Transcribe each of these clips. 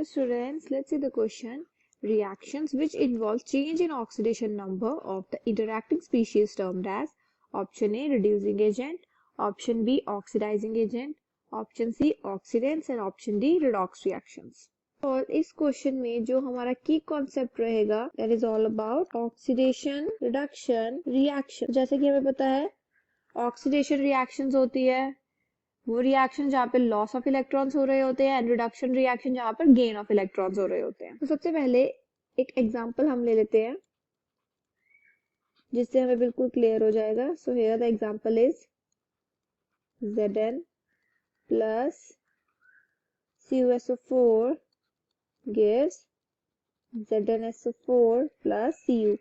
Dear students, let's see the question. Reactions which involve change in oxidation number of the interacting species termed as option A reducing agent, option B oxidizing agent, option C oxidants and option D redox reactions. और इस question में जो हमारा की concept रहेगा that is all about oxidation reduction reaction. जैसे कि हमें पता है ऑक्सीडेशन रिएक्शंस होती है वो रिएक्शन जहाँ पे लॉस ऑफ इलेक्ट्रॉन्स हो रहे होते हैं एंड रिडक्शन रिएक्शन जहाँ पर गेन ऑफ इलेक्ट्रॉन्स हो रहे होते हैं. तो सबसे पहले एक एग्जांपल हम ले लेते हैं जिससे हमें बिल्कुल क्लियर हो जाएगा. So here the example is Zn plus CuSO4 gives ZnSO4 plus Cu.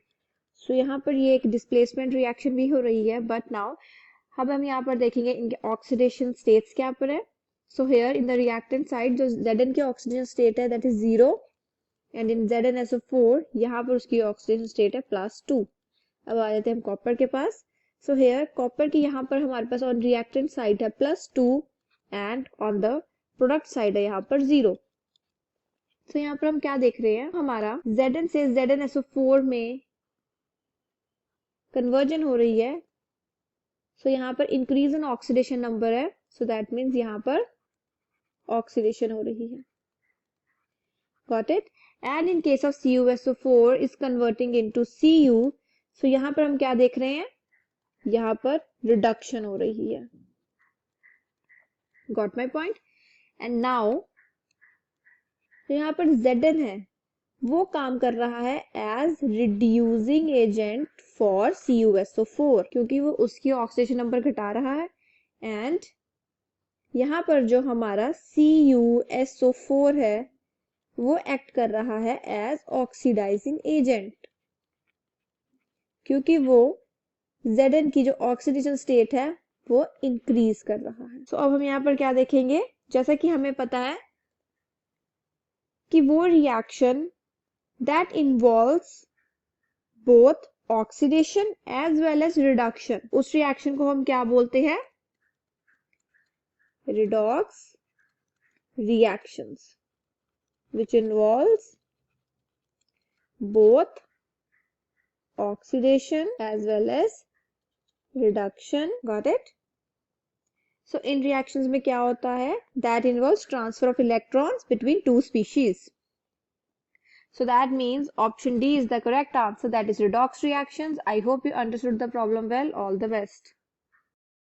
सो यहाँ पर ये एक डिस्प्लेसमेंट रिएक्शन भी हो रही है बट नाउ अब हम यहाँ पर देखेंगे इनके ऑक्सीडेशन स्टेट्स क्या पर है. So here in the reactant side जो Zn की ऑक्सीडेशन स्टेट है that is 0 and in ZnSO4 यहाँ पर उसकी ऑक्सीडेशन स्टेट है +2. अब आ जाते हैं हम कॉपर के पास. सो हेयर कॉपर की यहाँ पर हमारे पास ऑन रिएक्टेंट साइड है +2 and on the product side है यहाँ पर 0. तो यहाँ पर हम क्या देख रहे हैं हमारा Zn से ZnSO4 में कन्वर्जन हो रही है. सो यहाँ पर इंक्रीज इन ऑक्सीडेशन नंबर है. सो दैट मीन्स यहाँ पर ऑक्सीडेशन हो रही है. Got it. And in case of CuSO4 is converting into Cu. सो यहाँ पर हम क्या देख रहे हैं यहाँ पर रिडक्शन हो रही है. Got my point. And now यहाँ पर Zn है वो काम कर रहा है as reducing agent for CuSO4 क्योंकि वो उसकी ऑक्सीडेशन नंबर घटा रहा है एंड यहाँ पर जो हमारा CuSO4 है वो एक्ट कर रहा है एज ऑक्सीडाइजिंग एजेंट क्योंकि वो Zn की जो ऑक्सीडेशन स्टेट है वो इंक्रीज कर रहा है. सो अब हम यहाँ पर क्या देखेंगे जैसा कि हमें पता है कि वो reaction that involves both oxidation as well as reduction उस रिएक्शन को हम क्या बोलते हैं redox reactions which involves both oxidation as well as reduction. Got it. So in reactions में क्या होता है that involves transfer of electrons between two species. So that means option D is the correct answer, that is redox reactions. I hope you understood the problem well. All the best.